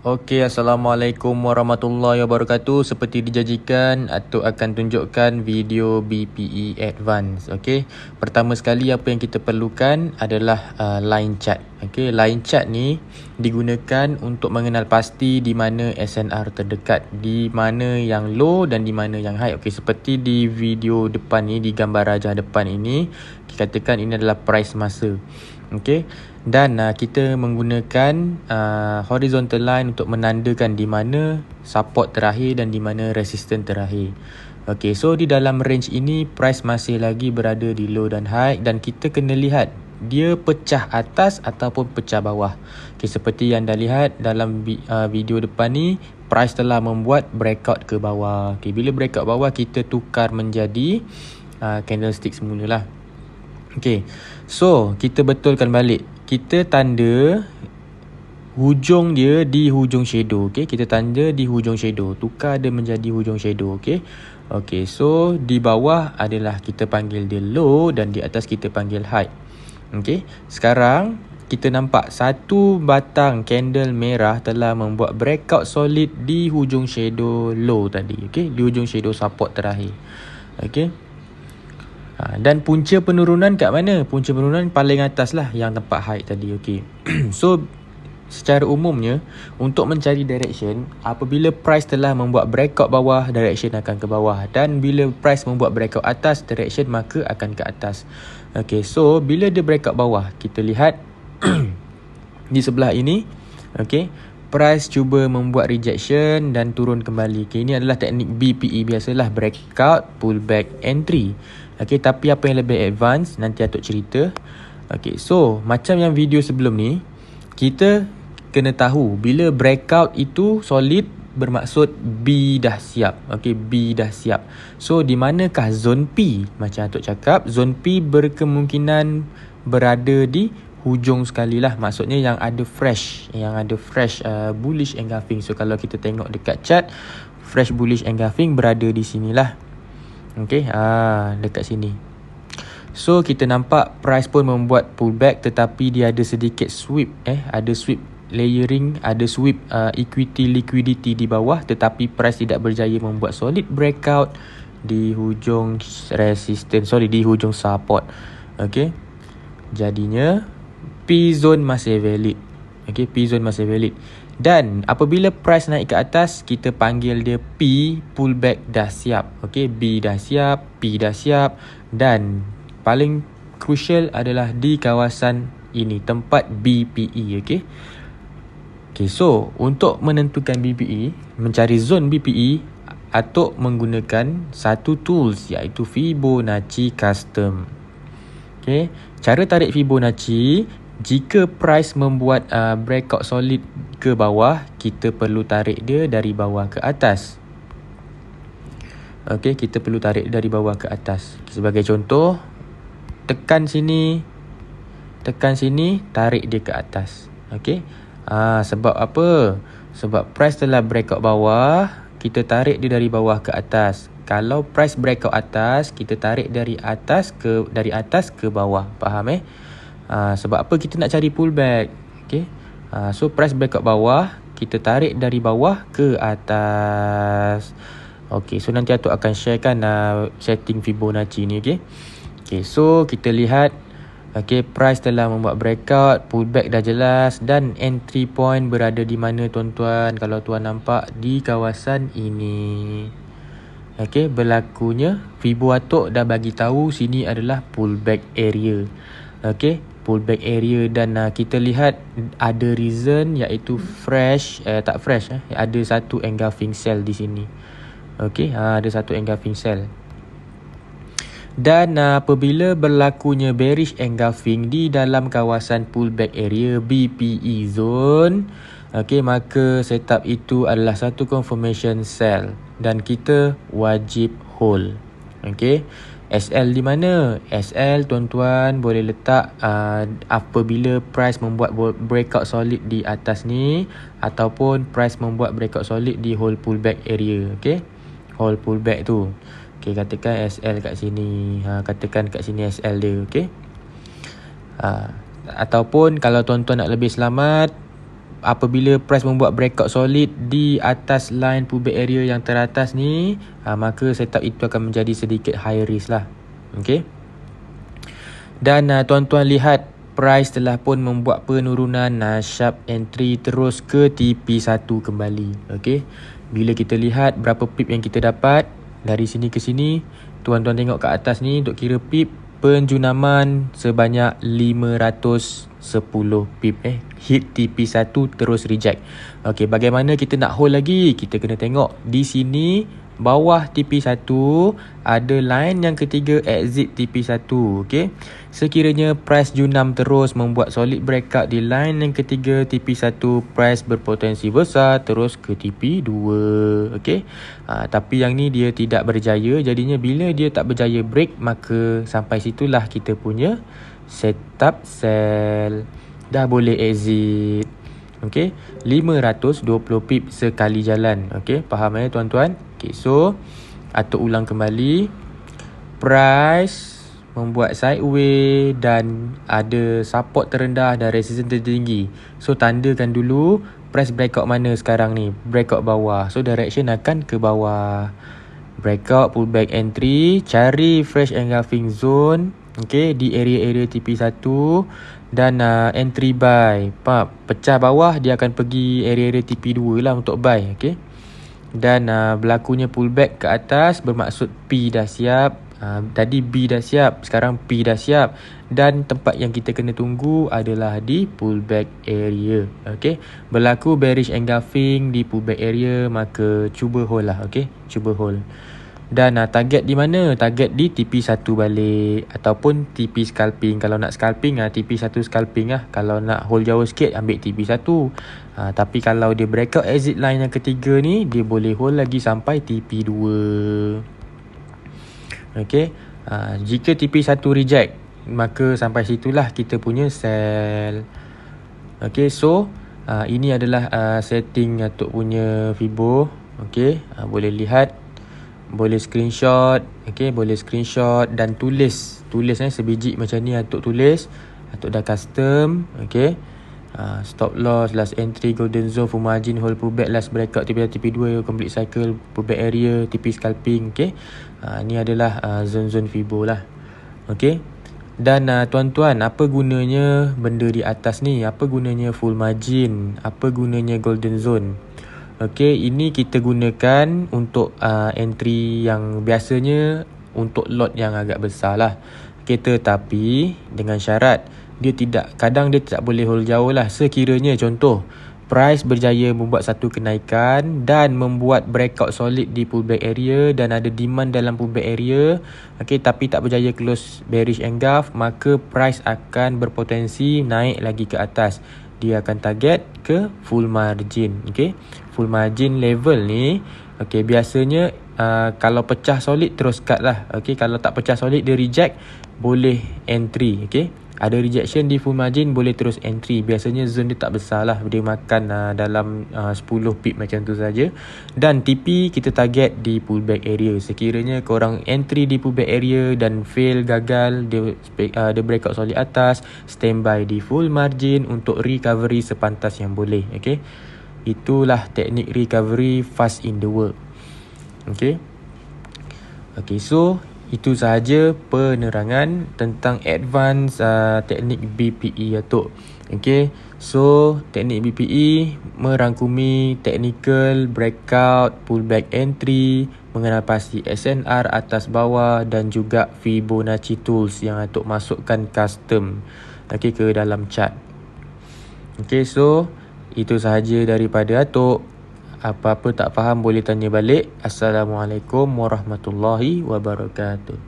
Okey, Assalamualaikum warahmatullahi wabarakatuh. Seperti dijanjikan, Atuk akan tunjukkan video BPE Advance. Okey, pertama sekali apa yang kita perlukan adalah line chart. Okey, line chart ni digunakan untuk mengenal pasti di mana SNR terdekat, di mana yang low dan di mana yang high. Okey, seperti di video depan ni, di gambar rajah depan ini, kita katakan ini adalah price masa. Okey, dan kita menggunakan horizontal line untuk menandakan di mana support terakhir dan di mana resistance terakhir. Okey, so di dalam range ini price masih lagi berada di low dan high, dan kita kena lihat dia pecah atas ataupun pecah bawah. Okey, seperti yang dah lihat dalam video depan ni, price telah membuat breakout ke bawah. Okey, bila breakout bawah kita tukar menjadi candlestick semula lah. Okey, so kita betulkan balik. Kita tanda hujung dia di hujung shadow. Okey, kita tanda di hujung shadow. Tukar dia menjadi hujung shadow. Okey. Okey, so di bawah adalah kita panggil dia low dan di atas kita panggil high. Okey, sekarang kita nampak satu batang candle merah telah membuat breakout solid di hujung shadow low tadi. Okey, di hujung shadow support terakhir. Okey. Dan punca penurunan kat mana? Punca penurunan paling atas lah, yang tempat high tadi. Okey. So secara umumnya untuk mencari direction, apabila price telah membuat breakout bawah, direction akan ke bawah, dan bila price membuat breakout atas, direction maka akan ke atas. Okey, so bila dia breakout bawah, kita lihat di sebelah ini. Okey, price cuba membuat rejection dan turun kembali. Okay, ini adalah teknik BPE biasalah, breakout, pullback, entry. Okey, tapi apa yang lebih advance nanti Atuk cerita. Okey, so macam yang video sebelum ni, kita kena tahu bila breakout itu solid bermaksud B dah siap. Okey, B dah siap. So di manakah zone P? Macam Atuk cakap, zone P berkemungkinan berada di hujung sekali lah. Maksudnya yang ada fresh bullish engulfing. So kalau kita tengok dekat chart, fresh bullish engulfing berada di sinilah. Okey, dekat sini. So kita nampak price pun membuat pullback, tetapi dia ada sedikit sweep, ada sweep layering, ada sweep equity liquidity di bawah, tetapi price tidak berjaya membuat solid breakout di hujung di hujung support. Okey, jadinya P zone masih valid. Okey, P zone masih valid. Dan apabila price naik ke atas, kita panggil dia P pullback dah siap. Okey, B dah siap, P dah siap, dan paling crucial adalah di kawasan ini, tempat BPE. Okey. Okey, so untuk menentukan BPE, mencari zone BPE, Atuk menggunakan satu tools iaitu Fibonacci Custom. Okey, cara tarik Fibonacci, jika price membuat breakout solid ke bawah, kita perlu tarik dia dari bawah ke atas. Okey, kita perlu tarik dari bawah ke atas. Sebagai contoh, tekan sini, tarik dia ke atas. Okey. Sebab apa? Sebab price telah breakout bawah, kita tarik dia dari bawah ke atas. Kalau price breakout atas, kita tarik dari atas ke bawah. Faham sebab apa kita nak cari pullback? Okey. So price breakout bawah, kita tarik dari bawah ke atas. Okey, so nanti Atuk akan sharekan setting Fibonacci ni. Okey. Okey, so kita lihat, okey, price telah membuat breakout, pullback dah jelas, dan entry point berada di mana tuan-tuan? Kalau tuan nampak di kawasan ini. Okey, berlakunya Fibo Atuk dah bagi tahu sini adalah pullback area. Okey, pullback area, dan kita lihat ada reason iaitu ada satu engulfing sell di sini. Okey, ada satu engulfing sell. Dan apabila berlakunya bearish engulfing di dalam kawasan pullback area BPE zone, okey, maka setup itu adalah satu confirmation sell dan kita wajib hold. Okey, SL di mana? SL tuan-tuan boleh letak apabila price membuat breakout solid di atas ni, ataupun price membuat breakout solid di whole pullback area. Okey, whole pullback tu. Okey, katakan SL kat sini. Katakan kat sini SL dia. Okey. Ataupun kalau tuan-tuan nak lebih selamat, apabila price membuat breakout solid di atas line pullback area yang teratas ni, maka setup itu akan menjadi sedikit high risk lah. Okay. Dan tuan-tuan lihat price telah pun membuat penurunan sharp entry terus ke TP1 kembali. Okay. Bila kita lihat berapa pip yang kita dapat dari sini ke sini, tuan-tuan tengok ke atas ni untuk kira pip, penjunaman sebanyak 510 pip. Hit TP1 terus reject. Okey, bagaimana kita nak hold lagi? Kita kena tengok di sini bawah TP1 ada line yang ketiga exit TP1. Okey. Sekiranya price junam terus membuat solid breakout di line yang ketiga TP1, price berpotensi besar terus ke TP2. Okey. Tapi yang ni dia tidak berjaya, jadinya bila dia tak berjaya break, maka sampai situlah kita punya setup sell. Dah boleh exit. Okey, 520 pip sekali jalan. Okey, faham tuan-tuan? Okey, so atuk ulang kembali. Price membuat sideway dan ada support terendah dan resistance tertinggi. So tandakan dulu price breakout mana sekarang ni? Breakout bawah. So direction akan ke bawah. Breakout pullback entry, cari fresh engulfing zone. Okey, di area-area TP1 dan entry buy. Pecah bawah dia akan pergi area-area TP2 lah untuk buy. Okey. Dan berlakunya pullback ke atas bermaksud P dah siap. Tadi B dah siap, sekarang P dah siap. Dan tempat yang kita kena tunggu adalah di pullback area. Okey. Berlaku bearish engulfing di pullback area, maka cuba hold lah. Okey, cuba hold. Dan target di mana? Target di TP1 balik ataupun TP scalping. Kalau nak scalping, TP1 scalping lah. Kalau nak hold jauh sikit, ambil TP1. Tapi kalau dia breakout exit line yang ketiga ni, dia boleh hold lagi sampai TP2. Okay. Jika TP1 reject, maka sampai situlah kita punya sell. Okay, so ini adalah setting Atuk punya Fibo. Okay, boleh lihat. Boleh screenshot. Okay, boleh screenshot dan tulis sebiji macam ni. Atuk tulis, Atuk dah custom. Okay, stop loss, last entry, golden zone, full margin, hold pullback, last breakout, TP2, complete cycle, pullback area, TP scalping. Okay, ni adalah zone-zone Fibo lah. Okay. Dan tuan-tuan, apa gunanya benda di atas ni? Apa gunanya full margin? Apa gunanya golden zone? Okey, ini kita gunakan untuk entry yang biasanya untuk lot yang agak besar lah. Okay, tetapi dengan syarat kadang dia tak boleh hold jauh lah. Sekiranya contoh price berjaya membuat satu kenaikan dan membuat breakout solid di pullback area dan ada demand dalam pullback area, okey, tapi tak berjaya close bearish engulf, maka price akan berpotensi naik lagi ke atas. Dia akan target ke full margin. Okay, full margin level ni, okay, biasanya kalau pecah solid terus cut lah. Okay, kalau tak pecah solid dia reject, boleh entry. Okay, ada rejection di full margin, boleh terus entry. Biasanya zone dia tak besar lah, dia makan dalam 10 pip macam tu saja. Dan TP kita target di pullback area. Sekiranya korang entry di pullback area dan fail, gagal, dia breakout solid atas, standby di full margin untuk recovery sepantas yang boleh. Okay, itulah teknik recovery fast in the world. Okay, so itu sahaja penerangan tentang advance teknik BPE Atuk. Okay, so teknik BPE merangkumi technical, breakout, pullback entry, mengenal pasti SNR atas bawah dan juga Fibonacci tools yang Atuk masukkan custom, okay, ke dalam chart. Okay, so itu sahaja daripada Atuk. Apa-apa tak faham boleh tanya balik. Assalamualaikum warahmatullahi wabarakatuh.